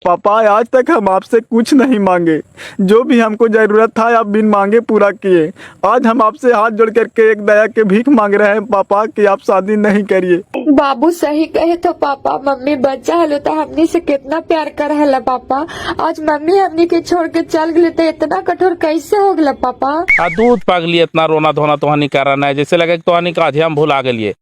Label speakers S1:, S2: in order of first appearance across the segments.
S1: पापा आज तक हम आपसे कुछ नहीं मांगे, जो भी हमको जरूरत था आप बिन मांगे पूरा किए। आज हम आपसे हाथ जोड़ करके एक दया के भीख मांग रहे हैं पापा कि आप शादी नहीं करिए।
S2: बाबू सही कहे तो पापा, मम्मी बच्चा हलो तो हमनी से कितना प्यार कर हला पापा। आज मम्मी हमनी के छोड़ के चल गए तो इतना कठोर कैसे हो गया पापा।
S3: दूध पागली इतना रोना धोना तो हानि कारण है, जैसे लगे तो हानि का आधे हम भुला गए।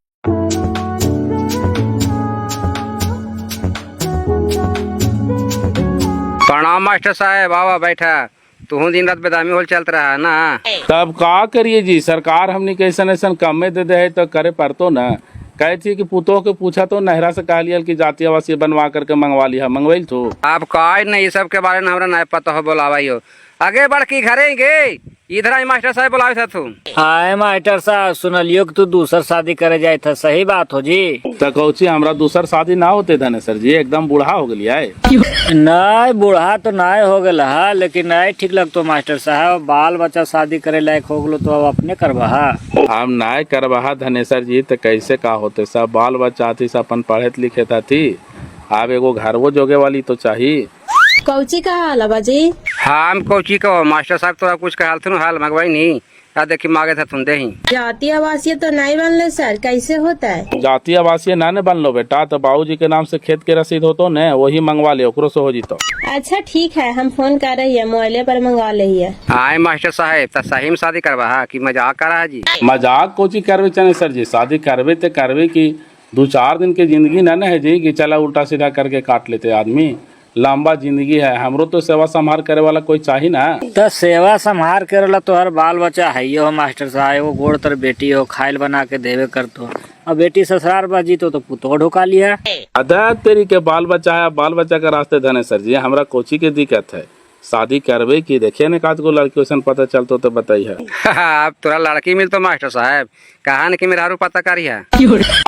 S4: प्रणाम मास्टर साहब, आवा बैठा। तू दिन रात बेदामी होल चलत रहा है ना।
S3: तब का करिए जी, सरकार हमनी के ऐसा ऐसा कमे दे दे तो करे पड़तो न। कहे थी कि पुतों के पूछा तो नहरा से कह लिया कि जाति आवासीय बनवा करके मंगवा लिया, मंगवाई तो
S4: आप कहा नहीं, ये सब के बारे में हमरा नहीं पता हो, बोलावाई हो। आगे बढ़ के घरे गे, इधर आई मास्टर साहब बुलावे था तू।
S5: आए मास्टर साहब, सुनलियो कि तू दूसर शादी करे जाए था, सही बात हो जी?
S3: तो कौची हमरा दूसर शादी ना होते धने सर जी, एकदम बूढ़ा हो गया है।
S5: नहीं बूढ़ा तो नहीं हो गया, लेकिन नहीं ठीक लगतो मास्टर साहब। बाल बच्चा शादी करे लायक हो गलो तो अब अपने करवा।
S3: हम नहीं करवा धनेसर जी, तो कैसे का होते सब बाल बच्चा थी, सब अपन पढ़े लिखे था थी। अब एगो घरवो जोगे वाली तो चाहिए।
S6: कौची का हाल है बाजी?
S4: हम कौची कहो मास्टर साहब, तोरा कुछ कहल थे हाल मंगवाई नहीं या देखी मांगे था तुम दे ही।
S6: जाति आवासीय तो नहीं बनले सर, कैसे होता है?
S3: जाति आवासीय ना ने बन लो बेटा, तो बाबूजी के नाम से खेत के रसीद हो तो न, वही मंगवा ले, ओकरो से हो जी तो।
S6: अच्छा ठीक है, हम फोन कर रही है, मोबाइले पर मंगवा रही है।
S4: आए मास्टर साहब, तो सही में शादी करवा कि मजाक कर रहा जी?
S3: मजाक कोची करवे चने सर जी, शादी करवे तो करवे की 2-4 दिन की जिंदगी न है जी कि चला उल्टा सीधा करके काट लेते आदमी। लंबा जिंदगी है, हमरो तो सेवा संभाल करे वाला कोई चाहिए ना।
S5: तो सेवा संभाल करे तो हर बाल बच्चा है हो मास्टर साहब, वो गोड़ तर बेटी हो, खाइल बना के देवे कर तो। अब बेटी ससुराल बाजी तो पुतो ढुका लिया।
S3: अदा तेरी के बाल बच्चा है, बाल बच्चा के रास्ते धने सर जी, हमरा कोची के दिक्कत है। शादी करवे की देखिए न काद को लड़की वैसे पता चलतो तो बताइए।
S4: अब तोरा लड़की मिलतो मास्टर साहब, कहा न कि मेहरारू पता करी है।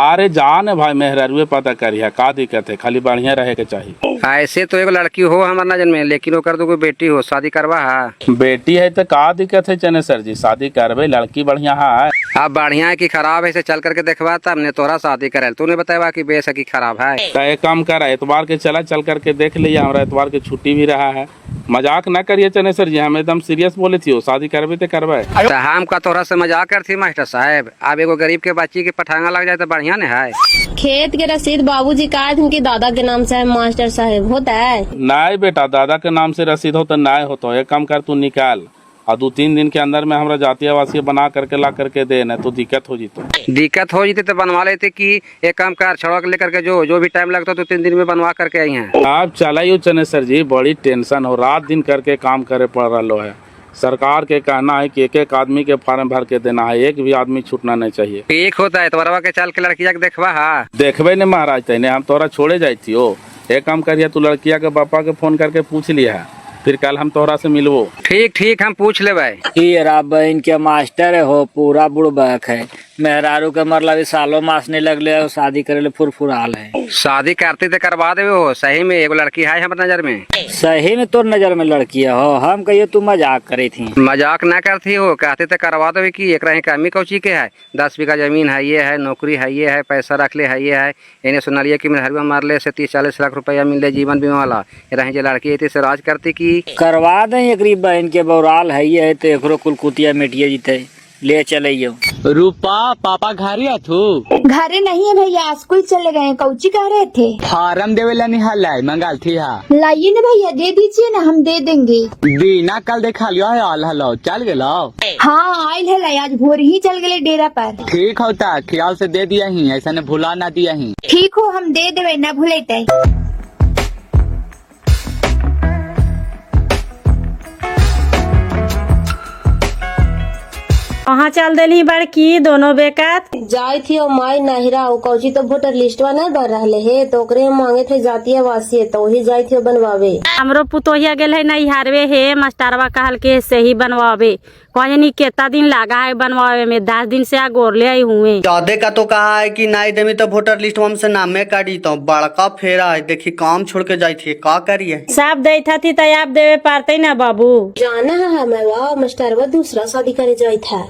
S3: अरे जान भाई मेहरारू पता करिए, का दिक्कत है, खाली बढ़िया रहे के चाहिए।
S4: ऐसे तो एक लड़की हो हमारे नजर में, लेकिन वो कर दो कोई बेटी हो, शादी करवा है।
S3: बेटी है तो का दिक्कत है चने सर जी, शादी करवे, लड़की बढ़िया है।
S4: अब बढ़िया है कि खराब है, चल करके देखवा तब ने तोरा शादी करे। तूने बताया कि बेस है कि खराब है।
S3: तो एक काम कर, एतवार के चला चल करके देख लिया, हमारा एतवार की छुट्टी भी रहा है। मजाक ना करिए चने सर जी, हम एकदम सीरियस बोले थी, हो शादी करवे तो करवाए।
S4: तो हम का तोरा से मजाक करती मास्टर साहब। अब एगो गरीब के बच्ची के पठांगा लग जाए तो बढ़िया न है।
S6: खेत के रसीद बाबूजी का उनके दादा के नाम से है मास्टर साहब, होता है?
S3: नहीं बेटा, दादा के नाम से रसीद हो तो नहीं हो तो एक काम कर, तू निकाल और 2-3 दिन के अंदर में हमरा जाति आवासीय बना करके ला करके दे, न तो दिक्कत हो जीतो।
S4: दिक्कत हो जीती तो बनवा लेते कि एक काम कर, छड़क लेकर के जो भी टाइम लगता तो 3 दिन में बनवा करके आई हैं।
S3: आप चलाइयो चने सर जी, बड़ी टेंशन हो, रात दिन करके काम करे पड़ रहा है। सरकार के कहना है कि एक आदमी के फॉर्म भर के देना है, एक भी आदमी छूटना नहीं चाहिए।
S4: ठीक होता है, तो वरवा के चल के लड़किया के देखवा है।
S3: देखबे ने महाराज तेने, हम तोरा छोड़े जाई थी। ओ एक काम करिए, तू लड़किया के पापा के फोन करके पूछ लिया है, फिर कल हम तोहरा से मिलवो।
S4: ठीक हम पूछ ले भाई।
S5: ये बहन के मास्टर हो, पूरा बुड़बक है। मेहरारू के मतलब सालों मास नहीं लगले, शादी करे ले फुरफुराल है।
S4: शादी करते तो करवा दे हो, सही में एगो लड़की है हमारे नजर में।
S5: सही में तोर नजर में लड़की हो? हम कहिए तू मजाक करी थी।
S4: मजाक ना करती हो, कहते तो करवा दो कि एक रही कमी कौची के है। 10 बीघा जमीन है, ये है, नौकरी है, ये है, पैसा रख ले है, ये है। इन्हें सुनालिए कि मेहरबा मार ले से 30-40 लाख रुपया मिल ले जीवन बीमा वाला। रही जो लड़की है से राज करती की
S5: करवा दे। एक बहन के बौराल है, ये है तो एकरो कुलकुतिया मिटिया जीते ले चले।
S7: रूपा पापा घर या थू?
S2: घरे नहीं है भैया, स्कूल चले गए। कौची कह रहे थे?
S7: फार्म देवेला निहाल मंगाल थी।
S2: लाइए ना भैया, दे दीजिए ना, हम दे देंगे।
S7: दीना कल देखा लियो है, आल हलो चल गेलो।
S2: हाँ आयल है, आज भोर ही चल गए डेरा पर।
S7: ठीक होता, ख्याल से दे दिया ही, ऐसा ने भुला ना दिया ही।
S2: ठीक हो, हम दे देवे ना भूलेते।
S6: वहाँ चल दिली बड़की दोनों बेकत
S8: जाए थी और माई नहिरा कौची तो वोटर लिस्टवा नहीं बन रहा है, तो ओकरे मांगे थे जातीय आवासीय, तो वही जाए थे बनवावे।
S6: हमरो पुतोहिया गेल है नैहरवे है, मास्टरवा कहल के से ही बनवावे। कहनी केता दिन लगा है बनवावे में, 10 दिन से गोरले आई हुए।
S9: चौदह का तो कहा है कि नहीं देवी तो वोटर लिस्ट में से नामे काटी, तो बड़का फेरा है। देखी काम छोड़ के जाए थे, का करिए?
S6: सब दे थी तो आप देवे पारते ना बाबू।
S8: जाना है हमें, वाह मास्टरवा दूसरा शादी करे जाए था।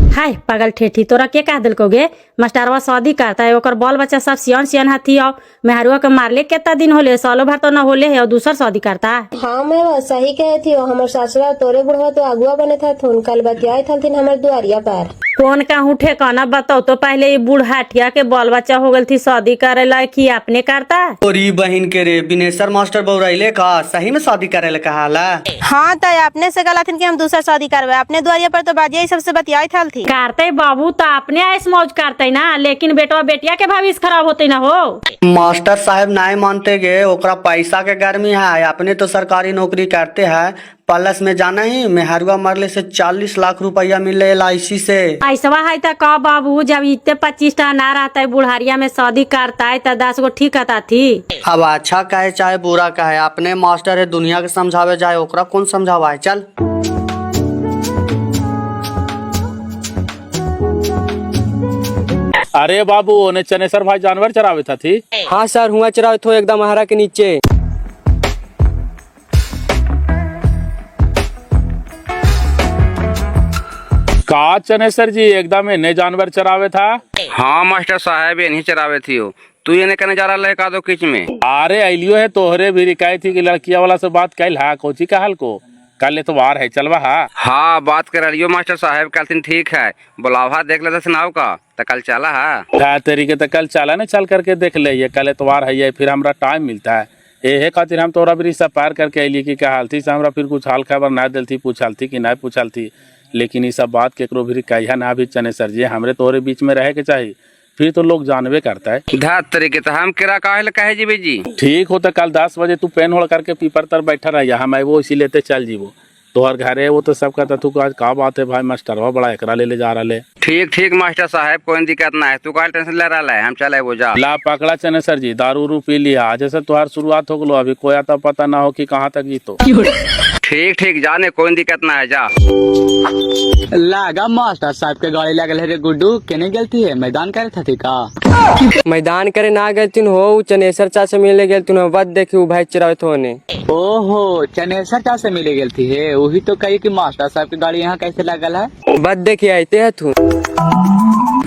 S6: हाय पागल ठेठी, तोरा के कह दिल गे मास्टरवा शादी करता है, ओकर बाल बच्चा सब सियान सियान हाथी आओ मेहरुआ के मारले कितना दिन होले, सालों भर तो न होले है और दूसर शादी करता है।
S8: हाँ मैं सही कहे थी, हमर ससुरा तोरे बुढ़वा तो अगुआ बने था, कल बतियाए थी हमर दुआरिया पर।
S6: कौन कहूँ ठेकाना बताओ तो पहले ये बूढ़ाठिया के बाल बच्चा हो गल थी शादी करे ला कि अपने करता है।
S9: तोरी बहन के रे बिनेश्वर मास्टर बौराइले का सही में शादी करे ला कहा ला।
S10: हाँ तो अपने से गलत कि हम दूसरा शादी करवे, अपने द्वारिया पर तो बाजिया सबसे बतियाई थी।
S6: करते बाबू तो अपने ऐस मौज करते ना, लेकिन बेटवा बेटिया के भविष्य खराब होते ना हो।
S9: मास्टर साहब नहीं मानते गे, ओकरा पैसा के गर्मी है, अपने तो सरकारी नौकरी करते हैं, प्लस में जाना ही मेहरुआ मरले से 40 लाख रुपया मिले LIC से।
S6: ऐसा है तो का बाबू, जब इतने 25 टा ना रहता है बुढ़ारिया में शादी करता है तो 10 गो ठीक आता थी।
S9: अब अच्छा कहे चाहे बुरा कहे, अपने मास्टर है, दुनिया के समझावे जाए, ओकरा कौन समझावा है। चल
S3: अरे बाबू ओने चनेसर भाई जानवर चरावे था थी।
S4: हाँ सर हुआ चरावे थो एकदम हरा के नीचे।
S3: का चनेसर जी एकदम इन्हें जानवर चरावे था।
S4: हाँ मास्टर साहब ये नहीं चरावे थी हो, तू ये कहने जा रहा है का दो किच में।
S3: अरे अलियो है तोहरे भी रिकाई थी कि लड़किया वाला से बात कैल है, कोची का हाल को कल एतवार है चलवा हा।
S4: हाँ बात कर रही हो मास्टर साहब, कल दिन ठीक है, बुलावा देख लेते सुनाओ का तो कल चला है।
S3: तरीके तो कल चला ना, चल करके देख ले, ये कल एतवार है, ये फिर हमरा टाइम मिलता है, ये खातिर हम तोरा भी सब पार करके अलिए कि क्या हाल थी से हमरा फिर कुछ हाल खबर ना दिल थी, पूछल थी कि नहीं पूछल थी, लेकिन ये सब बात केकरो भी कहिया ना भी चनेसर जी, हमरे तोरे बीच में रहे के चाहिए, फिर तो लोग जानवे करता है।
S4: धात तरीके तो हम किरा कहे जी जी।
S3: ठीक हो तो कल 10 बजे तू पेन होड़ करके पीपर तर बैठा रहिया, हम वो इसी लेते चल जीवो तोहर घरे। वो तो सब कहता तू आज का बात है भाई, मास्टरवा बड़ा एकरा ले जा रहा है।
S4: ठीक ठीक मास्टर साहब कोई दिक्कत ना है, तू का टेंशन ले रहा है, हम चले वो जा।
S3: ला पकड़ा चनेसर जी, दारू रू पी लिया, जैसे तुहार शुरुआत हो गलो, अभी कोई आता पता ना हो कि कहाँ तक जीतो।
S4: ठीक ठीक जाने कोई दिक्कत ना है, जा।
S7: लागा मास्टर साहब के गाड़ी लगल है रे गुड्डू, केने गलती है मैदान करे था का।
S11: मैदान करे ना गलती हो, चनेसर चा से मिले गलती हो, बद देखी भाई चरावे थोने।
S7: ओहो चनेसर चा से मिले गलती है, वही तो कही कि मास्टर साहब की गाड़ी यहाँ कैसे लगल है।
S11: बद देखी आते है तू।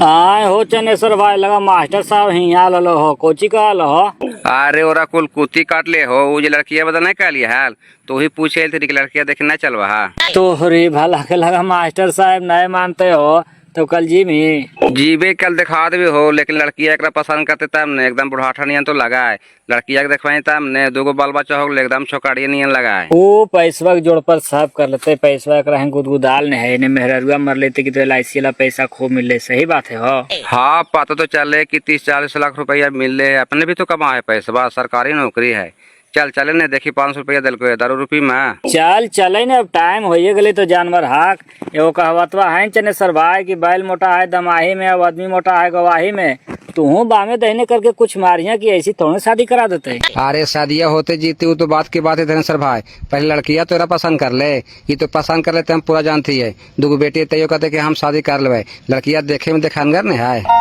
S5: आए हो चनेश्वर भाई, लगा मास्टर साहब हिया लो हो, कोची का हो।
S4: अरे ओरा कुल कुत्ती काट ले हो, वो जो लड़किया बता नहीं कहली हाल, तो ही पूछे थे कि लड़किया देखे ना चलवा।
S5: तो रे भला के लगा मास्टर साहब नहीं मानते हो तो कल
S4: जीबे कल दिखा देवे हो, लेकिन लड़किया एक पसंद करते तब ने एकदम बुढ़ाठा नियन तो लगा है, लड़किया के देखवाई तब ने दूगो बाल बच्चा हो एकदम छोकड़िया नियन लगा है।
S5: वो पैसवा के जोड़ पर सब कर लेते, पैसवा एक गुदगुदाल ने है, मेहरुआ मर लेते कि तो LIC वाला पैसा खूब मिल ले, सही बात है हो।
S4: हाँ पता तो चले कि 30-40 लाख रुपया मिल ले, अपने भी तो कमा है पैसा, सरकारी नौकरी है। चल चले ने देखी 500 रुपया दिल को 10 रुपये में।
S5: चल चले ने, अब टाइम हो गए तो जानवर हाक एगो कहवतवा है चनेश्वर भाई की बैल मोटा है दमाही में, अब आदमी मोटा है गवाही में। तू बामे दहने करके कुछ मारिया की ऐसी थोड़ी शादी करा देते।
S4: अरे शादियाँ होते जीती वो तो बात की बात है धनेश्वर भाई, पहले लड़कियाँ तो पसंद कर ले, ये तो पसंद कर लेते हम पूरा जानती है, दूगो बेटी तैयो कहते कि हम शादी कर ले, लड़कियाँ देखे में दिखानगर नहीं है।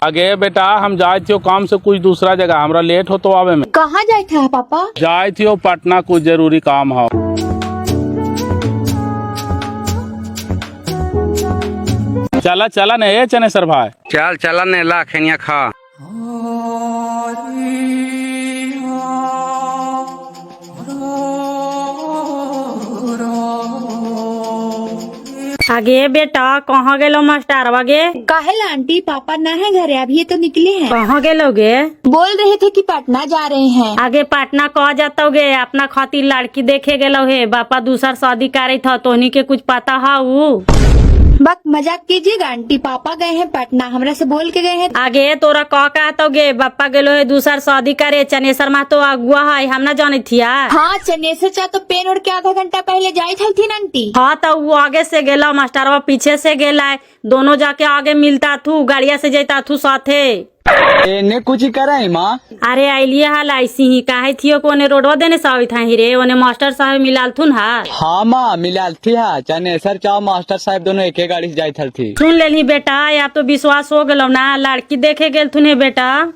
S3: आगे बेटा हम जाए थे काम से कुछ दूसरा जगह, हमरा लेट हो तो आवे में।
S2: कहाँ जाए था पापा?
S3: जाए थे पटना, कुछ जरूरी काम हो। चला चला ने ये चनेसर भाई,
S4: चल चला ने ला खेनिया खा।
S6: आगे बेटा कहाँ गेलो मास्टर गे?
S2: काहे आंटी पापा ना है घरे, अभी तो निकले हैं।
S6: कहाँ गेलोगे?
S2: बोल रहे थे कि पटना जा रहे हैं।
S6: आगे पटना कह जातोगे, अपना खातिर लड़की देखे गेलो है, बापा दूसर शादी करे था, तोहनी के कुछ पता है?
S2: बक मजाक कीजिएगा आंटी, पापा गए हैं पटना, हमरा से बोल के गए हैं।
S6: आगे तोरा कह कहतोगे बापा गेलो है दूसर शादी करे, चनेसर माँ तो अगुआ है, हम ना जाने थिया।
S2: हाँ चनेसर चा तो पेन उड़ के आधा घंटा पहले जाई थी आंटी।
S6: हाँ तो वो आगे से गेला, मास्टरवा पीछे से गेला, दोनों जाके आगे मिलता थू, गाड़िया से जाता थू साथे।
S7: एने कुछ करे माँ।
S6: अरे आइलिए हाल ऐसी ही काहे थियो को ने रोडवा देने सावी था ही रे, ओने मास्टर साहब मिलाल थुन हा।
S7: हाँ माँ मिलाल थी, हाँ चनेसर चाव मास्टर साहब दोनों एक गाड़ी से जाई थी।
S6: सुन लेली बेटा, अब तो विश्वास हो गलो ना, लड़की देखे गेल थुने बेटा।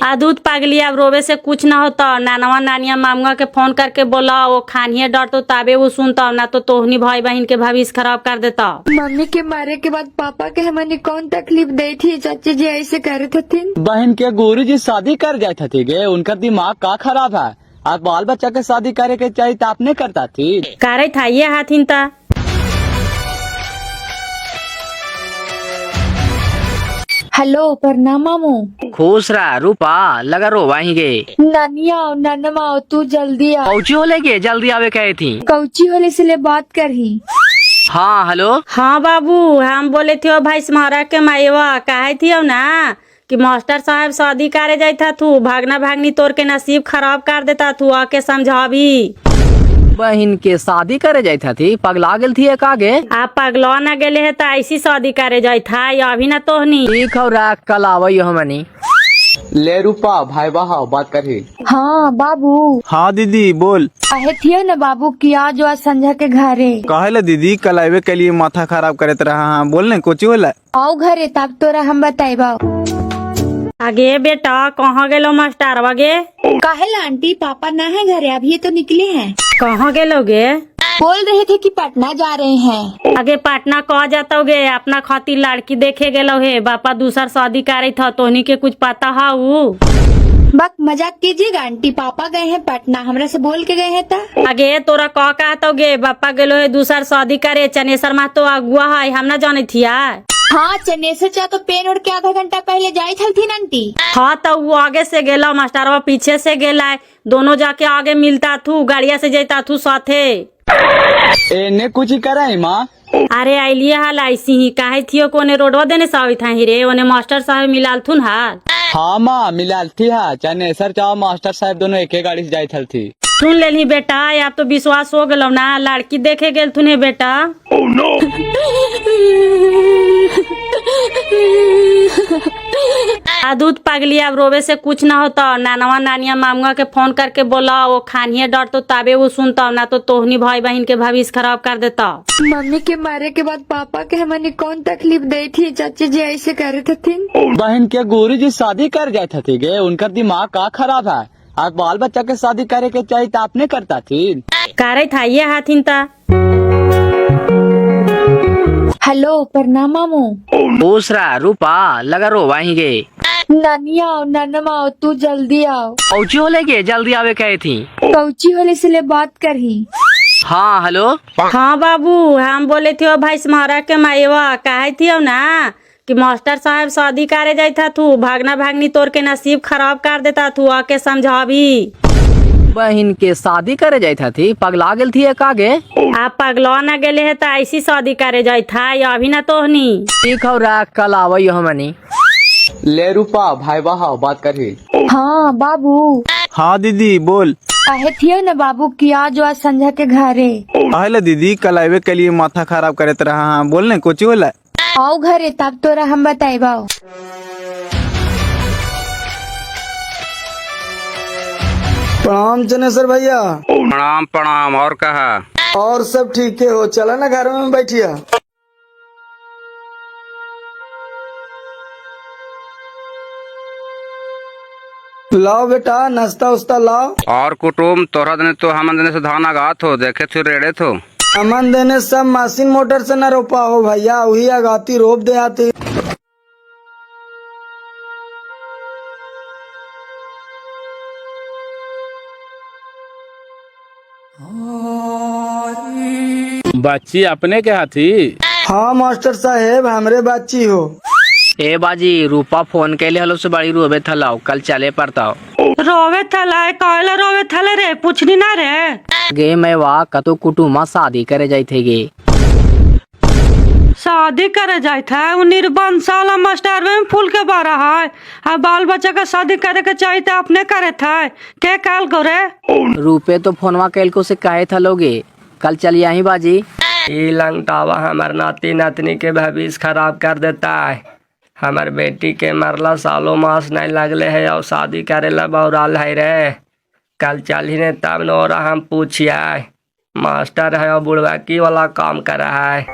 S6: आ दूध पागली अब रोवे से कुछ ना होता। नानवा नानिया मामुआ के फोन करके बोला, वो खानिए डर तो ताबे वो सुनता, ना तो तोहनी भाई बहन के भविष्य खराब कर देता।
S2: मम्मी के मारे के बाद पापा के हमने कौन तकलीफ दी थी? चाची जी ऐसे करे थे।
S7: बहन के गुरु जी शादी कर जाते थे गे, उनका दिमाग का खराब है। आप बाल बच्चा के शादी करे के चाहिए तो आपने करता थी।
S6: करे था ये हाथिन ता।
S2: हेलो प्रणाम मामू।
S4: खुश रहा रूपा, लगा रो वहीं गे।
S2: नानी आओ नानमा आओ, तू जल्दी आओ।
S4: कौची हो लेके जल्दी आवे कहे थी।
S2: कौची होले से ले बात करही।
S4: हाँ हेलो।
S6: हाँ बाबू, हम बोले थे भाई स्मारक के माईवा कहे थी ना कि मास्टर साहब शादी करे जाता थू, भागना भागनी तोर के नसीब खराब कर देता थू, आके समझावी।
S11: बहन के शादी करे जाता थी, पगला गेल थी एक आगे।
S6: आप पगला न गेले है तो ऐसी शादी करे जाता है, अभी ना तोहनी।
S11: ठीक हो रहा, कल आवई हमनी।
S7: ले रूपा भाई बहाव बात करी।
S2: हाँ बाबू।
S1: हाँ दीदी बोल।
S2: कहे थिए न बाबू कि आज आज संध्या के घरे।
S1: कहे दीदी कल आवे के लिए माथा खराब करते रहा। हाँ बोल ने कोची होला।
S2: आओ घरे तब तोरा हम बताइबा।
S6: आगे बेटा कहाँ गेलो मास्टर वगे?
S2: काहे आंटी पापा ना है घरे, अभी तो निकले हैं।
S6: कहाँ गेलोगे?
S2: बोल रहे थे कि पटना जा रहे हैं।
S6: आगे पटना कह जातोगे? अपना खातिर लड़की देखे गेलो है, बापा दूसर शादी करे था, तोहनी के कुछ पता है वो?
S2: बक मजाक कीजिएगा आंटी, पापा गए हैं पटना, हमरा से बोल के गए हैं ता।
S6: आगे तोरा कह कहतोगे बापा गेलो है दूसर शादी करे, चनेसर मा तो अगुआ है, हम ना जाने थिया।
S2: हाँ चनेसर चा तो पेन उड़ के आधा घंटा पहले जाई थी आंटी।
S6: हाँ तो वो आगे से गेला, मास्टरवा पीछे से गेला, दोनों जाके आगे मिलता थू, गाड़िया से जाता थू साथे।
S7: एने कुछ करे माँ।
S6: अरे आइलिए हाल ऐसी ही काहे थियो कोने रोडवा देने सावी था ही रे, ओने मास्टर साहब मिलाल थुन हाल।
S7: हाँ माँ मिलाल थी। हाँ चने सर चाहो मास्टर साहब दोनों एक गाड़ी से जाई थी।
S6: सुन लेनी बेटा, अब तो विश्वास हो गलो ना, लड़की देखे गेल थुने बेटा। oh, no. आ दूध पागली अब रोवे से कुछ ना होता। नानवा नानिया मामुआ के फोन करके बोला, वो खानिए डर तो ताबे वो सुनता, ना तो तोहनी भाई बहन के भविष्य खराब कर देता।
S2: मम्मी के मारे के बाद पापा के हमने कौन तकलीफ दी थी? चाची जी ऐसे करे थे।
S7: बहन के गुरु जी शादी कर जाते थे गे, उनका दिमाग का खराब है। आप बाल बच्चा के शादी करे के चाहिए तो आपने करता थी।
S6: करे था ये हाथिन ता।
S2: हेलो प्रणाम मामू।
S4: खुश रहा रूपा, लगा रो वहीं गे।
S2: नानी आओ नानमा आओ, तू जल्दी आओ।
S4: कौची हो लेके जल्दी आवे कहे थी।
S2: कौची होले से ले बात करही।
S4: हाँ हेलो।
S6: हाँ बाबू, हम बोले थे भाई स्मारक के माईवा कहे थी ना कि मास्टर साहब शादी करे जाता थू, भागना भागनी तोर के नसीब खराब कर देता थू, आके समझावी।
S11: बहन के शादी करे जाता थी, पगला गेल थी एक आगे।
S6: आप पगला न गेले है तो ऐसी शादी करे जाता है, अभी ना तोहनी।
S11: ठीक हो रहा, कल आवई हमनी।
S7: ले रूपा भाई बहाव बात करी।
S2: हाँ बाबू।
S1: हाँ दीदी बोल।
S2: कहे थिए न बाबू कि आज आज संध्या के घरे।
S1: कहे दीदी कल आवे के लिए माथा खराब करते रहा। हाँ बोल ने कोची होला।
S2: आओ घरे तब तोरा हम बताइबा।
S12: प्रणाम चनेसर भैया।
S4: प्रणाम प्रणाम। और कहा?
S12: और सब ठीक है हो, चला ना घर में बैठिया। लाओ बेटा नाश्ता उस्ता लाओ।
S4: और कुटुम तोरा देने तो हम देने से धान आगात हो, देखे थे रेड़े थो।
S12: अमन देने सब मशीन मोटर से न रोपा हो भैया, वही आगाती रोप दे आती।
S3: बच्ची अपने के हाथी।
S12: हाँ मास्टर साहेब हमरे बच्ची हो।
S4: ए बाजी रूपा फोन कैले हलो से बड़ी रोवे थलाओ, कल चले पड़ताओ।
S6: रोवे थला कहला रोवे थले रे, पूछनी ना रे।
S11: गे मैं वाह कतो कुटुमा शादी करे जाते गे।
S6: शादी करे जाता है, वो निर्बंध साला मास्टर में फूल के बारा है। अब बाल बच्चा का शादी करे के चाहिए तो अपने करे था, के काल करे।
S11: रूपे तो फोनवा कैल को से कहे था लोगे, कल चलिए यहीं बाजी।
S13: ई लंगटावा हमार नाती नातनी के भविष्य खराब कर देता है। हमार बेटी के मरला सालों मास नहीं लगले है और शादी करेला बौराल है रे। कल चली ने तब न और हम पूछिए, मास्टर है और बुढ़वाकी वाला काम कर रहा है।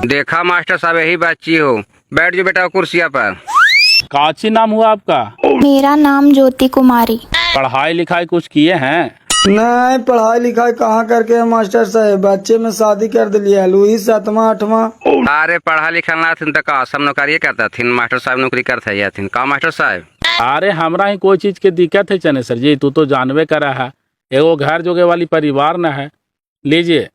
S4: देखा मास्टर साहब यही बच्ची हो, बैठ जो बेटा कुर्सिया पर।
S3: काची नाम हुआ आपका?
S2: मेरा नाम ज्योति कुमारी।
S3: पढ़ाई लिखाई कुछ किए हैं?
S12: नहीं पढ़ाई लिखाई कहाँ करके मास्टर साहब, बच्चे में शादी कर दिलिए लुई 7वां 8वां।
S4: अरे पढ़ा लिखा ना थी तो सब नौकरी करता थी, मास्टर साहब नौकरी करता थी का मास्टर साहब?
S3: अरे हमरा ही कोई चीज के दिक्कत है चनेसर जी, तू तो जानवे करा है, एगो घर जोगे वाली परिवार न है। लीजिए।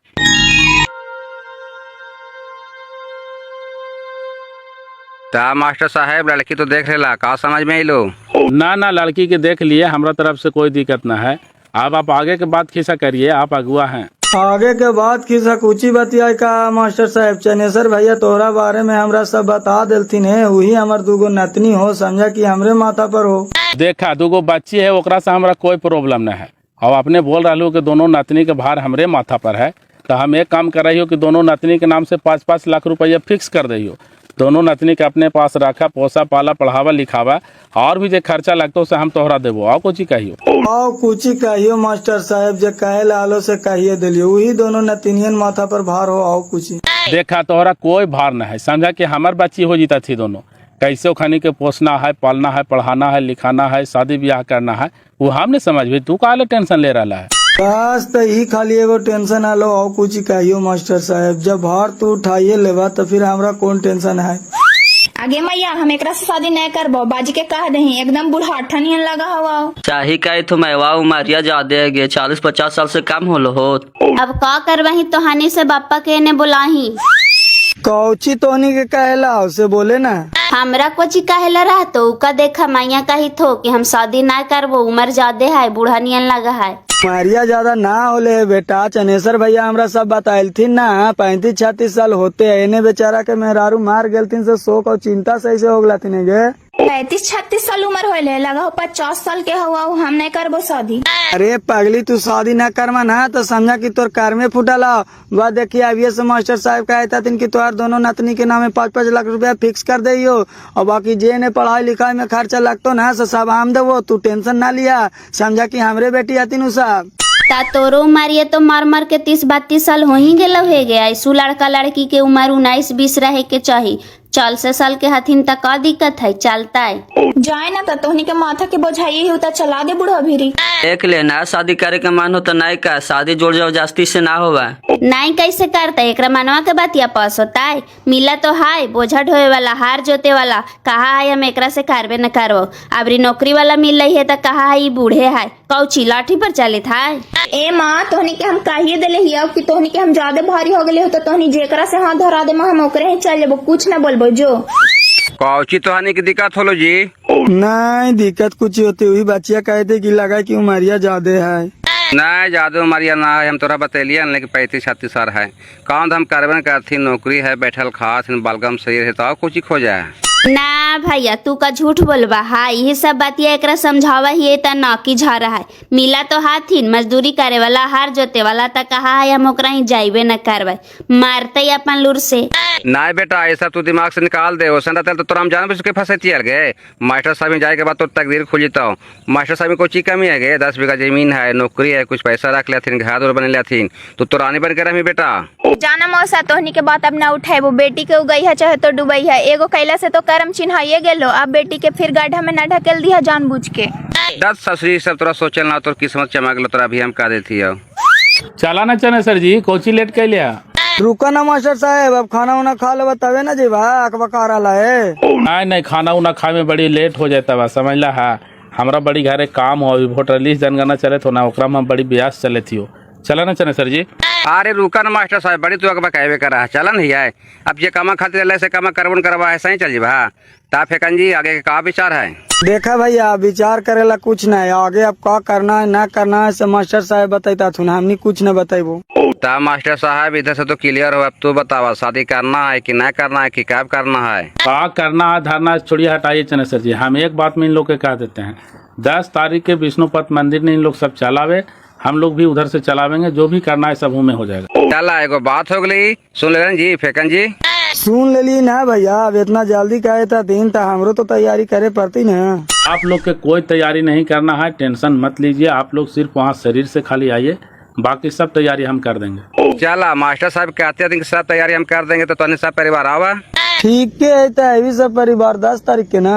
S4: ता मास्टर साहब लड़की तो देख लेला, का समझ में लो?
S3: ना ना लड़की के देख लिए, हमरा तरफ से कोई दिक्कत ना है। अब आप आगे के बात खिस्सा करिए, आप अगुआ हैं।
S12: आगे के बाद किसा कुची बतिया का मास्टर साहब, चनेसर भैया तोहरा बारे में हमरा सब बता देलथिन है, वही हमार दूगो नतनी हो, समझा कि हमरे माथा पर हो।
S3: देखा दूगो बच्ची है, ओकरा से हमरा कोई प्रॉब्लम न है। और अपने बोल रहा हो कि दोनों नतनी के भार हमरे माथा पर है, तो हम एक काम कर रही हो कि दोनों नतनी के नाम से 5-5 लाख रुपया फिक्स कर दइयो। दोनों नतनी के अपने पास रखा, पोसा पाला, पढ़ावा लिखावा, और भी जो खर्चा लगता उसे हम तोहरा देबो। आओ कुछ कहियो।
S12: आओ कुछ कहियो मास्टर साहब, जो कहे लालो से कहिए दिलियो, वही दोनों नतिनियन माथा पर भार हो। आओ कुछ
S3: देखा तोहरा कोई भार न है, समझा कि हमार बच्ची हो जीता थी दोनों, कैसे ओखनी के पोसना है, पालना है, पढ़ाना है, लिखाना है, शादी ब्याह करना है, वो हमने समझ भी। तू काले टेंशन ले रहा है?
S12: बस तो ही खाली एगो टेंशन आलो। आओ कुछ कहियो मास्टर साहब, जब भार तू उठाइए लेवा तो फिर हमरा कौन टेंशन है?
S2: आगे मैया हम एकरा से शादी नहीं करबो, बाजी के कह दही, एकदम बुढ़ाठा नियन लगा हवा।
S11: चाही का तो मैवा उमरिया ज्यादा है, 40-50 साल से कम होलो हो।
S10: अब का करवही तो हानि से बापा के ने बुलाही।
S12: कौची तोहनी के कहेला उसे बोले ना।
S10: हमरा कोची कहेला रहा तो उका देखा मैया कही थो कि हम शादी ना करबो, उम्र ज्यादा है, बूढ़ा नियन लगा है।
S12: मारिया ज्यादा ना होले बेटा, चनेसर भैया हमरा सब बताइलथिन ना, 35-36 साल होते है, इन्हें बेचारा के मेहरारू मार गेलथिन से शोक और चिंता सही से हो गलथिन गे।
S2: 35-36 साल उम्र होले, लगा हो 50 साल के हुआ, हम नहीं करबो शादी।
S12: अरे पगली तू शादी न करवा ना तो समझा कि तोर कार में फुटला। वह देखिए अभी से मास्टर साहब कहता कि तोहार दोनों नतनी के नामे 5-5 लाख रुपया फिक्स कर दियो, और बाकी जे ने पढ़ाई लिखाई में खर्चा लगतो ना सब हम देवो, तू टेंशन ना लिया, समझा कि हमरे बेटी आतीन उ सब।
S10: ता तोरो मारिए तो मार मार के 30-32 साल हो ही गेलो है गया। ऐसू लड़का लड़की के उम्र 19-20 रहे के चाहिए, 40 साल के हथिन तक का दिक्कत है, चलता है।
S2: जाए ना तो तोहनी के माथा के बोझाई हो तो चला दे बुढ़ा भीरी।
S11: देख ले ना शादी करे के मन हो तो नहीं का, शादी जोड़ जाओ जास्ती से ना होगा।
S10: नहीं कैसे करता है, एकरा मनवा के बात या पास होता है। मिला तो हाय बोझा ढोए वाला, हार जोते वाला, कहा है हम एकरा से करबे न करबो। अबरी नौकरी वाला मिल रही है तो कहा है ये बूढ़े है, कौची लाठी पर चले था।
S2: ए माँ तोहनी के हम कहिए दिले हिया कि तोहनी के हम ज्यादा भारी हो गए हो, तो तोहनी जेकरा से हाथ धरा दे हम ओकरे ही चल जाबो, कुछ न बोलबो जो।
S4: कौची तो हानि की दिक्कत होलो जी?
S12: नहीं दिक्कत कुछ होती हुई, बच्चिया कहते कि लगा कि उमरिया ज्यादा है।
S4: नहीं ज्यादा उमरिया ना है, हम तोरा बतेलिए लेकिन 35-36 साल है। काम हम करबे करथी, नौकरी है, बैठल खास बलगम शरीर है, तो कुछ खो जाए
S10: ना भैया तू का झूठ बोलबा। हाँ यही सब बातिया एकरा समझावा ही त ना की झा रहा है। मिला तो हाथिन मजदूरी करे वाला, हार जोते वाला, त कहा है हम ओकरा ही जाइबे न करबे, मारते ही अपन लूर से।
S4: नहीं बेटा ये सब तू दिमाग से निकाल दे, ओसन रहता तो तोरा हम जान के फंसे गए। मास्टर साहब जाए के बाद तो तकदीर खुल जाता हूँ। मास्टर साहब में कोई चीज कमी है गे, 10 बीघा जमीन है, नौकरी है, कुछ पैसा रख लेथिन, घर और बन लेथिन, तो तोरानी बन के रही बेटा।
S2: जाना मौसा तोहनी के बात अब ना उठाए, वो बेटी के उगई है चाहे तो डुबई है, एगो कैला से तो कर्म चिन्हाइए गेलो, अब बेटी के फिर गड्ढा में न ढकेल दिया जानबूझ के।
S4: 10 ससुरी सब तोरा सोचल ना, तो किस्मत चमक लो, तोरा भी हम कह देती है।
S3: चला ना चने सर जी, कोची लेट कर लिया।
S12: रुका ना मास्टर साहब, अब खाना उना खा ले तबे ना जी अकबका रहा है।
S3: नहीं खाना उना खाए में बड़ी लेट हो जाता बा, समझ ला है। हमरा बड़ी घरे काम हो, वोटर लिस्ट जनगणना चले तो ना, ओकरा में बड़ी ब्यास चले थी। चला ना चने सर जी।
S4: अरे रुका ना मास्टर साहब, बड़ी तू अकबा कहबे करा, चला नहीं है। अब ये कामा खाते रहे से कामा करबन करवा ऐसा ही चल जी भा। ता फेकन जी आगे का विचार है?
S12: देखा भैया विचार करेला कुछ नहीं, आगे अब का करना है ना करना है से मास्टर साहब बताता थुन, हमनी कुछ न बताइबो।
S4: ता मास्टर साहब इधर से तो क्लियर हो, अब तू बतावा शादी करना है कि ना करना है कि कब करना है?
S3: का करना है धरना छोड़िए हटाइए चने सर जी। हम एक बात में इन लोग के कह देते हैं, 10 तारीख के विष्णुपद मंदिर ने इन लोग सब चलावे, हम लोग भी उधर से चलावेंगे, जो भी करना है सब में हो जाएगा।
S4: चला एगो बात हो गई, सुन ले जी फेकन जी।
S12: सुन ले ली ना भैया, अब इतना जल्दी कहे था दिन था, हमरो तो तैयारी करे पड़ती ना।
S3: आप लोग के कोई तैयारी नहीं करना है, टेंशन मत लीजिए। आप लोग सिर्फ वहाँ शरीर से खाली आइए, बाकी सब तैयारी हम कर देंगे।
S4: चला मास्टर साहब कहते हैं कि सब तैयारी हम कर देंगे, तो तने सब परिवार आवा।
S12: ठीक है तो अभी सब परिवार 10 तारीख के ना।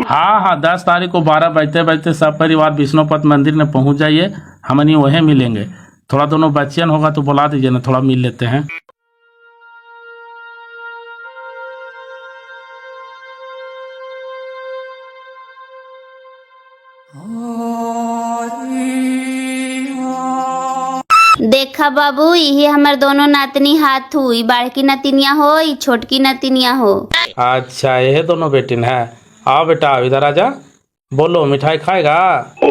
S3: हाँ 10 तारीख को 12 बजते बजते सब परिवार विष्णुपद मंदिर में पहुंच जाइए, हमनी वहीं मिलेंगे। थोड़ा दोनों बच्चियन होगा तो बुला दीजिए ना, थोड़ा मिल लेते हैं।
S10: देखा बाबू, यही हमार दोनों नातनी हाथ हुई, बड़की नतिनिया हो ई छोटकी नतिनिया हो।
S3: अच्छा ये दोनों बेटिन है। आओ बेटा इधर आजा, बोलो मिठाई खाएगा?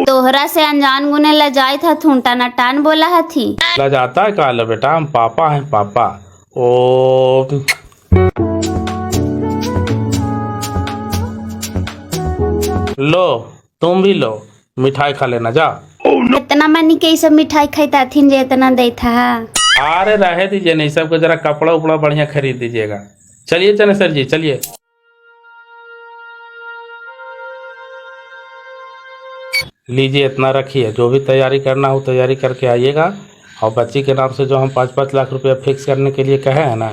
S10: तोहरा से अनजान गुने लजाई था, थूंटा नटान बोला हथी।
S3: लजाता है काला बेटा, हम पापा हैं पापा। ओ लो तुम भी लो, मिठाई खा लेना जा।
S10: इतना मनी के सब मिठाई खाई थी जे इतना दे था।
S3: अरे रहे दीजिए, नहीं सबको जरा कपड़ा उपड़ा बढ़िया खरीद दीजिएगा। चलिए चले सर जी चलिए। लीजिए इतना रखिए, जो भी तैयारी करना हो तैयारी करके आइएगा। और बच्ची के नाम से जो हम 5-5 लाख रुपया फिक्स करने के लिए कहे हैं ना,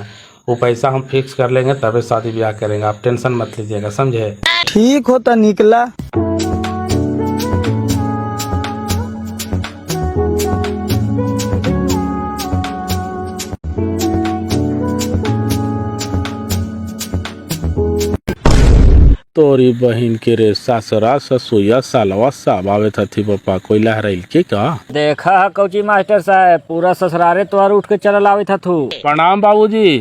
S3: वो पैसा हम फिक्स कर लेंगे, तभी शादी ब्याह करेंगे। आप टेंशन मत लीजिएगा, समझे?
S12: ठीक होता निकला।
S3: तोरी बहन के रे सासरा ससुया सालवा सब आवे थी पप्पा, कोई लहराइल के का?
S5: देखा कौची मास्टर साहब, पूरा ससुरारे तोहर उठ के चल आवे था तू।
S3: प्रणाम बाबूजी,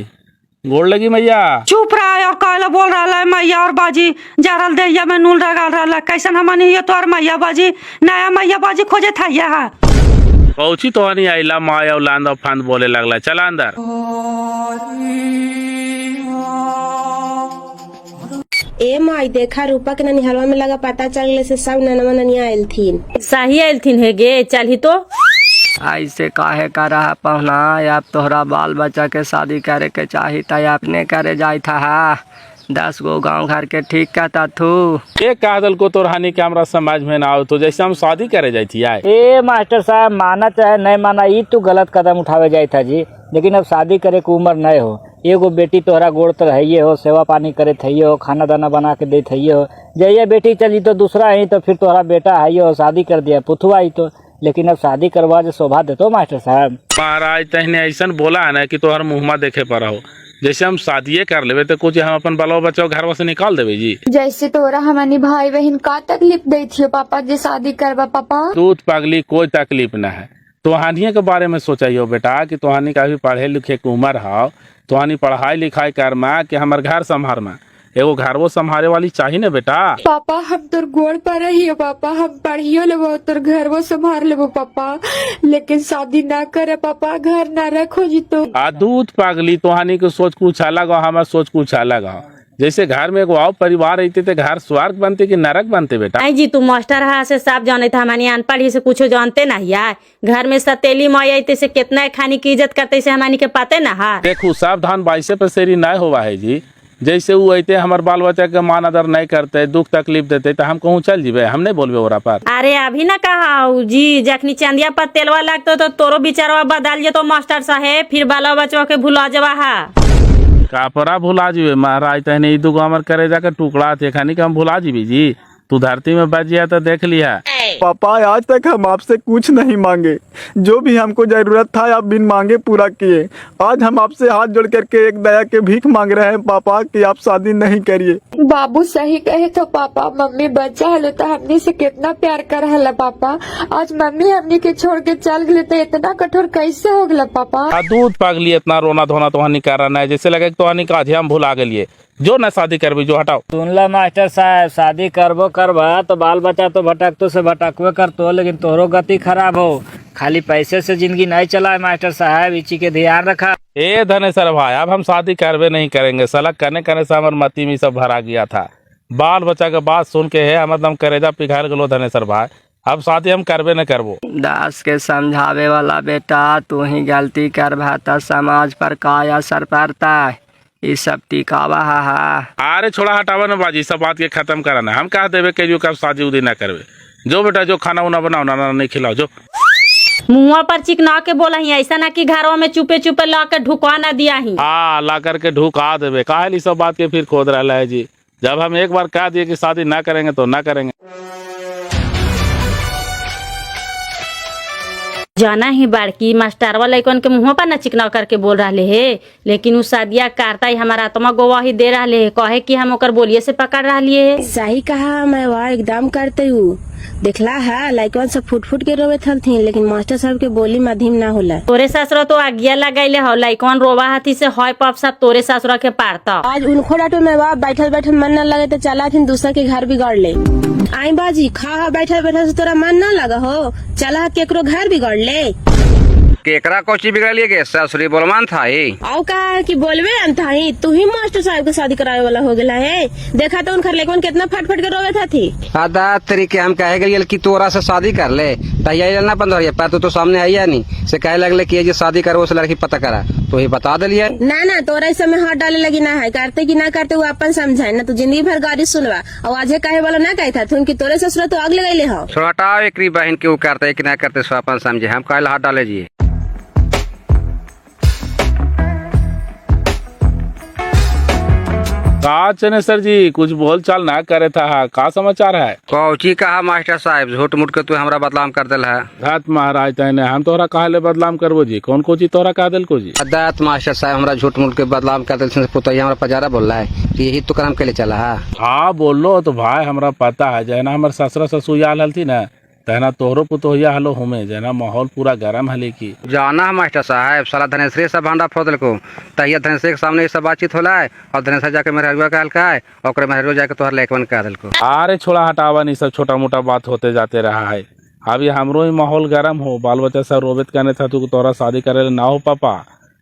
S3: गोड़ लगी मैया।
S6: चुप रहा और कहला बोल रहा है मैया और बाजी जरल दैया में नूल रगल रहा। कैसन हमनी ये तोहर मैया बाजी, नया मैया बाजी खोजे था यहाँ।
S3: कौची तो नहीं आइला, माया उलांद फांद बोले लगला, चला अंदर।
S8: ए माई देखा रूपा के ननिहलवा में लगा पता चलने से सब ननवा ननिया आयल थीन।
S6: सही आयल थीन है गे, चल ही तो।
S13: ऐसे काहे कर रहा पहुना, अब तोहरा बाल बच्चा के शादी करे के चाही त अपने करे जाई था। 10 गो गांव घर के ठीक कहता थू।
S3: एक कादल को तो रहनी के हमरा समझ में ना आओ, तो जैसे हम शादी करे जाई थी आए।
S5: ए मास्टर साहब, माना चाहे नहीं माना, ये तू गलत कदम उठावे जाई था जी। लेकिन अब शादी करे की उम्र नहीं हो। एगो बेटी तोहरा गोड़ तो रहिए हो, सेवा पानी करे थइए हो, खाना दाना बना के दे थइए हो। जइए बेटी चली तो दूसरा ही, तो फिर तोहरा बेटा है हो, शादी कर दिया पुथुआ ही तो। लेकिन अब शादी करवा जो शोभा देतो मास्टर साहब।
S3: महाराज तहने ऐसा बोला है ना कि तोहर मुँहमा देखे पर हो। जैसे हम शादी कर लेवे तो कुछ हम अपन बालो बच्चों घर से निकाल देवे जी।
S2: जैसे तोरा हमनी भाई बहन का तकलीफ दे थी पापा जे शादी करवा पापा।
S3: दूध पगली कोई तकलीफ न है। तोहानिया के बारे में सोचाइयो बेटा कि तोहानी का भी पढ़े लिखे के उम्र हो, तोहानी पढ़ाई लिखाई कर माँ कि हमार घर संभार में, एगो घर वो संभाले वाली चाहिए ना बेटा।
S2: पापा हम तोर गोड़ पर रहियो पापा, हम पढ़ियो लेबो, तोर घर वो संभाल लेबो पापा, लेकिन शादी ना करे पापा, घर ना रखो जी तो।
S3: दूध पागली, तोहानी के सोच कुछ अलग हो, हमार सोच कुछ अलग हो। जैसे घर में एगो आओ परिवार रहते थे, घर स्वर्ग बनते कि नरक बनते बेटा।
S6: नहीं जी, तू मास्टर है से सब जाने था, हमारी अनपढ़ ही से कुछ जानते ना यार। घर में सतेली माया से कितना खाने की इज्जत करते से हमारी के पाते ना है।
S3: देखो सावधान बाईसे पे सेरी नहीं हुआ है जी। जैसे वो अते हमारे बाल बच्चा के मान आदर नहीं करते, दुख तकलीफ देते, तो हम कहूँ चल जीवे, हम नहीं बोलबे ओरा पर।
S6: अरे अभी ना कहा जी, जखनी चंदिया पर तेलवा लगता तो तोरो बिचारवा बदल जे तो मास्टर साहेब, फिर बाला बचवा के भुला जवा है।
S3: कापरा भुला जीवे महाराज, तहने ई दुगो हमर करे जाकर टुकड़ा थे खानी के हम भुला जीवी जी। तू धरती में बच गया तो देख लिया।
S1: पापा आज तक हम आपसे कुछ नहीं मांगे, जो भी हमको जरूरत था आप बिन मांगे पूरा किए। आज हम आपसे हाथ जोड़ करके एक दया के भीख मांग रहे हैं पापा कि आप शादी नहीं करिए।
S2: बाबू सही कहे तो पापा, मम्मी बच्चा हलो तो हमनी से कितना प्यार कर हला पापा। आज मम्मी हमनी के छोड़ के चल गए तो इतना कठोर कैसे हो गया पापा।
S3: दूध पागली इतना रोना धोना तो नहीं कर रहा है, जैसे लगे तो हनी का हम भुला गए। जो न शादी करबी जो हटाओ।
S5: सुनला मास्टर साहब, शादी करबो करबा तो बाल बच्चा तो भटकतो से भटकवे करतो, लेकिन तोहरो गति खराब हो। खाली पैसे से जिंदगी नहीं चला मास्टर साहब, इसी के ध्यान रखा।
S3: ए धनेश्वर भाई, अब हम शादी करवे नहीं करेंगे। साला करने से हमारे मती में सब भरा गया था। बाल बच्चा के बात सुन के है हमारे दम करेजा पिघल गलो धनेश्वर भाई। अब शादी हम करवे न करबो।
S13: दास के समझावे वाला बेटा, तू ही गलती करबा तो समाज पर का असर पड़ता है, ये सब टिकावा है।
S3: अरे छोड़ा हटावा न बाजी, सब बात के खत्म कराना। हम कहा देवे के जो कब शादी उदी ना करवे। जो बेटा जो खाना उना बनाओ ना नहीं खिलाओ जो।
S6: मुँह पर चिकना के बोला ही, ऐसा ना कि घरों में चुपे चुपे ला के ढुकवा ना दिया ही।
S3: हाँ ला करके ढुका देवे, काहे सब बात के फिर खोद रहा है जी। जब हम एक बार कह दिए कि शादी ना करेंगे तो ना करेंगे।
S6: जाना ही बाड़की मास्टरवा लइकन के मुँह पर न चिकना करके बोल रहे है, लेकिन उ शादिया करता ही हमारा आत्मा गवाही दे रहे है, कहे कि हम ओकर बोलिए से पकड़ रही है।
S8: सही कहा, मैं वह एकदम करते हूँ। देखला है लइकन सब फुट फुट के रोवे थी, लेकिन मास्टर साहब के बोली मध्यम ना होला।
S6: तोरे ससुरा तो आज्ञा लगाइले हो, लइकन रोवा हाथी से हॉय पप सब तोरे ससुरा के पारता।
S8: आज उनको डाटो में वह बैठल बैठल मन न लगे तो चला थी दूसरा के घर बिगाड़ ले। आई बाजी खा बैठल बैठल से तोरा मन न लगा हो, चला केकरो घर बिगाड़ ले।
S4: केकरा कोची बिगड़लिए गे, ससुरी बोलमान था ही।
S8: आओ का कि बोलवे था ही, तू ही मास्टर साहब के शादी करावे वाला हो गया है। देखा तो उनकर लेकिन कितना फट फट के रोवे था थी।
S4: आदा तरीके हम कहे गए कि तोरा से शादी कर ले, तैयारी ना बंद हो रही है, पर तो सामने आई है नहीं से कहे लगले कि ये शादी करो उस लड़की पता करा, तो ही बता दिलिए।
S8: ना तोरा इस समय हाथ डाले लगी ना है, करते कि ना करते वो अपन समझाए ना, तू जिंदगी भर गाड़ी सुनवा। और आज कहे वाला ना कहे था उनकी तोरे ससुरा तो आग लगाइले हो।
S4: छोटा एक बहन के वो करते कि ना करते सो अपन समझे, हम कहे हाथ डाले जी।
S3: का चनेसर जी कुछ बोल चाल ना करे था, का समाचार है?
S4: कौची कहा मास्टर साहब, झूठ मूठ के तू हमरा बदलाम कर दिल है।
S3: घात महाराज तने हम तोहरा काहे ले बदलाम करबो जी, कौन को चीज तोहरा कह दिल को जी?
S4: अदात मास्टर साहब हमरा झूठ मूठ के बदलाम कर दिल से पुतैया हमरा पजारा बोल रहा है कि यही तो काम के लिए चला है।
S3: हाँ बोल लो तो भाई हमरा पता है, जना हमर ससुरा ससुर आल हलती ना, तहना तोहरो पुतोहिया हलो हुमे, जना माहौल पूरा गरम हले की।
S4: जाना मास्टर साहब, साला धनेश्वरी सब भांडा फोड़ दिल को, तहिया धनेश्वरी के सामने ये सब बातचीत होला है, और धनेश्वर जाके मेरे हरुआ कहल का है, और मेरे हरुआ जाके तोहर लेकवन कह दिल को।
S3: अरे छोड़ा हटावा नहीं, सब छोटा मोटा बात होते जाते रहा है। अब ये हमरो ही माहौल गरम हो, बाल बच्चा सब रोबित कहने था तू तोरा शादी करे ना हो पापा,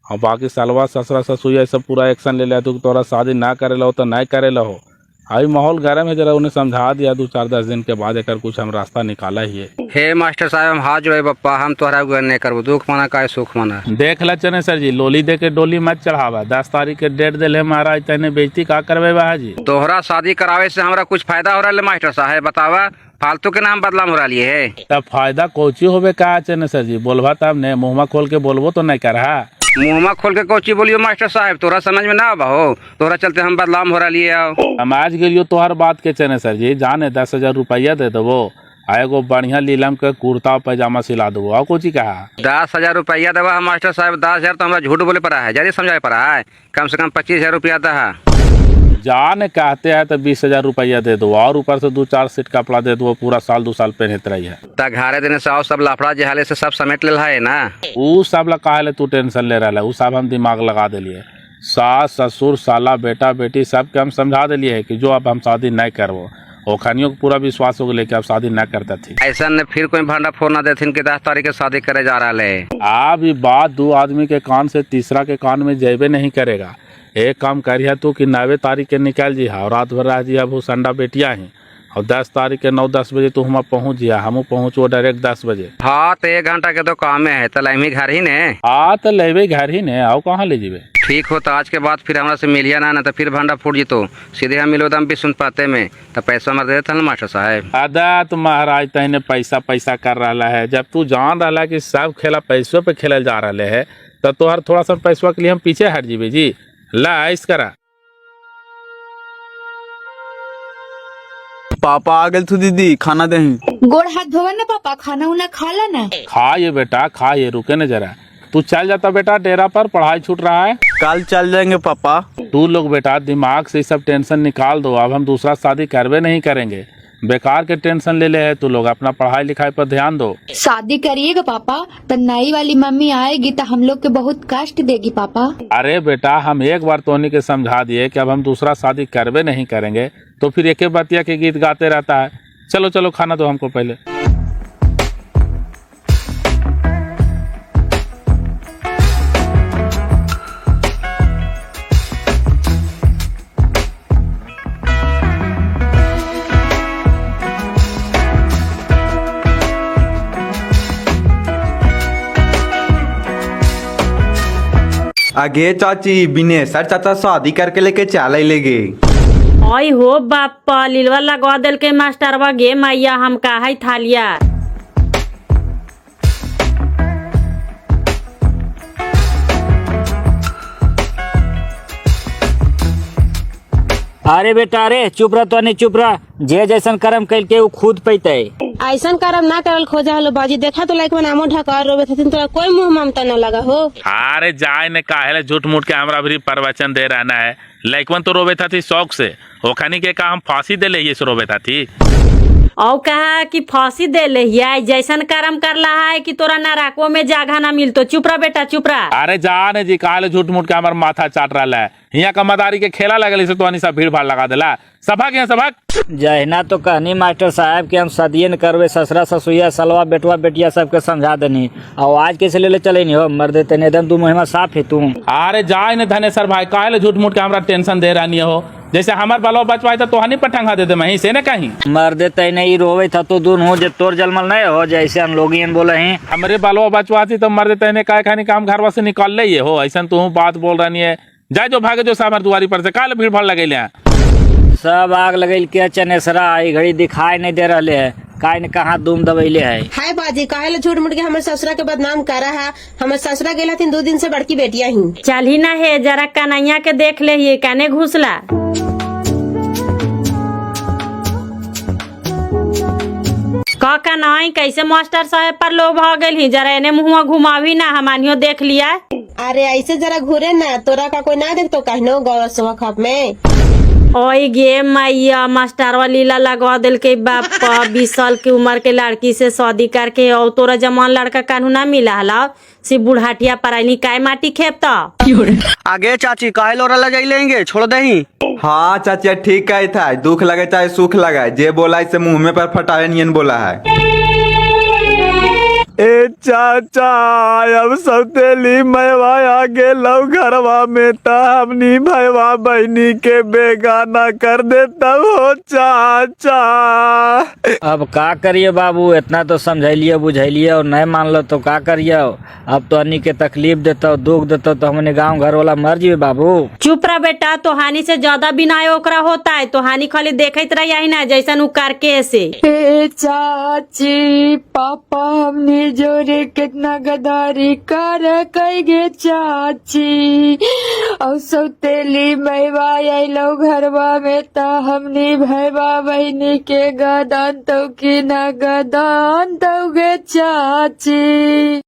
S3: और बाकी सालवा ससुरा ससुर सब पूरा एक्शन ले लिया तू तोरा शादी ना करे लो तो नहीं करे लो। अभी माहौल गर्म है, जरा उन्हें समझा दिया, 2-4-10 दिन के बाद एक कुछ हम रास्ता निकाला ही है।
S4: हे मास्टर साहब हम हाथ जोड़े बप्पा, हम तोहरा नहीं करबो, दुख माना का सुख माना।
S3: देख ल चनेसर जी, लोली दे के डोली मत चढ़ावा, 10 तारीख के डेट दिले महाराज, तने बेइज्जती का करवे बा जी?
S4: तोहरा शादी करावे से हमरा कुछ फायदा हो रहा है मास्टर साहब, बतावा फालतू के नाम बदलाम हो रहा है।
S3: तब फायदा कोची होवे का चनेसर जी, बोलवा तब ने, मुँह खोल के बोलबो तो नहीं कर रहा।
S4: मुँह खोल के कोची बोलियो मास्टर साहब, तोरा समझ में ना आवा हो, तोरा चलते हम बदलाम हो रहा है।
S3: हम आज गिरियो तोहर बात के चनेसर जी, जाने 10,000 रुपया दे दो, एगो बढ़िया लीलम के कुर्ता पैजामा सिला दो, और कुछ कहा
S4: 10,000 रुपया देवा मास्टर साहब, 10,000 तो हमरा झूठ बोले पड़ा है, जल्दी समझाए पड़ा है, कम से कम 25,000 रुपया दे।
S3: जान कहते हैं तो 20,000 रुपया दे दो, और ऊपर से 2-4 सेट कपड़ा दे दो, पूरा साल 2 साल पहनते रही है।
S4: घरे देने से सब लफड़ा जहाले से सब समेट ले है ना,
S3: उ सब ला काहे ले तू टेंशन ले रहा है, उ सब हम दिमाग लगा दिलिए, सास ससुर साला बेटा बेटी सबके हम समझा दिलिए है कि जो अब हम शादी नहीं करबो, ओखनियों को पूरा विश्वास हो गया कि अब शादी न करता थी।
S4: ऐसा न फिर कोई भांडा फोड़ ना देथिन कि 10 तारीख के शादी करे जा रहा है।
S3: अब ये बात 2 आदमी के कान से तीसरा के कान में जेबे नहीं करेगा। एक काम करिए तू कि 9 तारीख के निकल जी, और रात भर रह जी, अब संडा बेटिया ही, और 10 तारीख के 9-10 बजे तू हम पहुँच जिया, हम पहुँचो डायरेक्ट 10 बजे।
S4: हाँ तो 1 घंटा के तो काम है, तो लाइमी घर ही ने।
S3: हाँ तो लेबे घर ही ने, आओ कहाँ ले जीबे।
S4: ठीक हो, तो आज के बाद फिर हमरा से मिलिया ना तो फिर भांडा फूट जीतो, सीधे हम मिलो दम भी सुन पाते में, तो पैसा हमारे दे देता ना मास्टर साहब।
S3: अदा महाराज तहने पैसा कर रहा है, जब तू जान रहा कि सब खेला पैसों पे खेलल जा रहा है, तो तोहर थोड़ा सा पैसवा के लिए हम पीछे हट जीबे जी। ला ऐस करा,
S1: पापा आ गए तू दीदी, खाना दही।
S2: गोड़ हाथ धोवा ना पापा, खाना उना खा ला ना।
S3: खा ये बेटा खा ये, रुके न जरा, तू चल जाता बेटा डेरा पर, पढ़ाई छूट रहा है।
S1: कल चल जाएंगे पापा।
S3: तू लोग बेटा दिमाग से सब टेंशन निकाल दो, अब हम दूसरा शादी करवे नहीं करेंगे, बेकार के टेंशन ले है तू लोग, अपना पढ़ाई लिखाई पर ध्यान दो।
S2: शादी करिएगा पापा तो नई वाली मम्मी आएगी तो हम लोग के बहुत कष्ट देगी पापा।
S3: अरे बेटा हम एक बार तोहनी के समझा दिए कि अब हम दूसरा शादी करवे नहीं करेंगे, तो फिर एक बतिया के गीत गाते रहता है। चलो चलो खाना दो हमको पहले।
S1: आगे चाची बिने सर चाचा शादी करके लेके चल लेगे।
S6: आई हो बापा, लीलवा लगवा दिल के मास्टरवा गे मैया, हम काहे थालिया।
S5: अरे बेटा अरे चुप रह, तो नहीं चुप रह। जे जैसन कर्म कैल के उ खुद पैते।
S8: ऐसन करम ना करल खोजा हलो बाजी, देखा तो लाइक में नामो ढका रोबे थथिन, तोरा कोई मुंह ममता न लगा हो।
S3: अरे जाए ने काहे झूठ मूठ के हमरा भी प्रवचन दे रहना है। लइकवन तो रोबे था थी शौक से, ओखनी के का हम फांसी दे ले ये से रोबे था थी।
S6: और कहा कि फांसी दे ले जैसन कर्म कर रहा है कि तोरा नरकों में जगह ना मिलतो। चुप रह बेटा चुप रह।
S3: अरे जाने जी काहे झूठ मूठ के हमार माथा चाट रहा है। यहाँ का मदारी के खेला लगल से तो अनी सब भीड़ भाड़ लगा देला। सभा के सभा
S5: जहिना तो कहनी मास्टर साहब के हम सदिये न करवे, ससुरा ससुया सलवा बेटवा बेटिया सबके समझा देनी। और आज कैसे ले चले नहीं हो मर्दे तेने एकदम तू मुहिमा साफ है तू।
S3: अरे जाए ने धनेसर भाई काहे झूठ मूठ के हमरा टेंशन दे रही हो। जैसे हमार बालो बचवाई था तो हनी पठंगा देते मही से न कहीं
S5: मर्दे तय नहीं रोवे था तो दूर हो जे तोर जलमल नहीं हो, जैसे हम लोग बोले हैं
S3: हमरे बालो बचवाती तो मर्दे तय काय खानी काम घरवा से निकल ले हो। ऐसा तू बात बोल रही है। जाए जो भागे जो सामर दुआरी पर से काले भीड़ भाड़ लगे
S5: सब आग लगेल के चनेसरा ई घड़ी दिखाई नहीं दे रहे है। काय ने कहा दुम दबैले है।
S8: हाय बाजी काहे झूठ मूठ के हमारे ससुरा के बदनाम करा है। हमारे ससुरा गेल हथिन 2 दिन से बड़की बेटिया ही।
S6: चल ही ना है जरा कन्हैया के देख ले ही कने घुसला। का नहीं कैसे मास्टर साहब पर लोग भाग गए ही, जरा एने मुहुआ घुमावी ना हमानियो देख लिया।
S8: अरे ऐसे जरा घूरे ना, तोरा का कोई ना देख तो कहनो गौ सवा खप में।
S6: ओए गे मैया मास्टरवा लीला लगवा दिल के बापा 20 साल की उम्र के लड़की से शादी करके और तोरा जमान लड़का कानू ना मिला हला सी बुढ़ाटिया परानी काय माटी खेपता।
S9: आगे चाची काहे लोरा ले जाई लेंगे छोड़ दही।
S1: हाँ चाची ठीक है था, दुख लगे चाहे सुख लगे, जे बोला इसे मुंह में पर फटावे नियन बोला है। ए चाचा अब सब तेली मैवा आगे लव घरवा में ता हमनी भैवा बहनी के बेगाना कर देता हो चाचा।
S5: अब का करिए बाबू, इतना तो समझलिए बुझलिए और नहीं मान लो तो का करिए। अब तो अन्नी के तकलीफ देता दुख देता तो हमने गांव घर वाला मर जी बाबू।
S6: चुप रह बेटा, तो हानि से ज्यादा बिनाय ओकरा होता है, तो हानि खाली देखत रही ना जैसन उ करके ऐसे।
S2: चाची पापा हमने जोरे कितना गदारी कर कईगे चाची। और सौतेली मैवा आइलो घरवा में ता हमनी भैवा बहनी के गदान तो की न गदान तो गे चाची।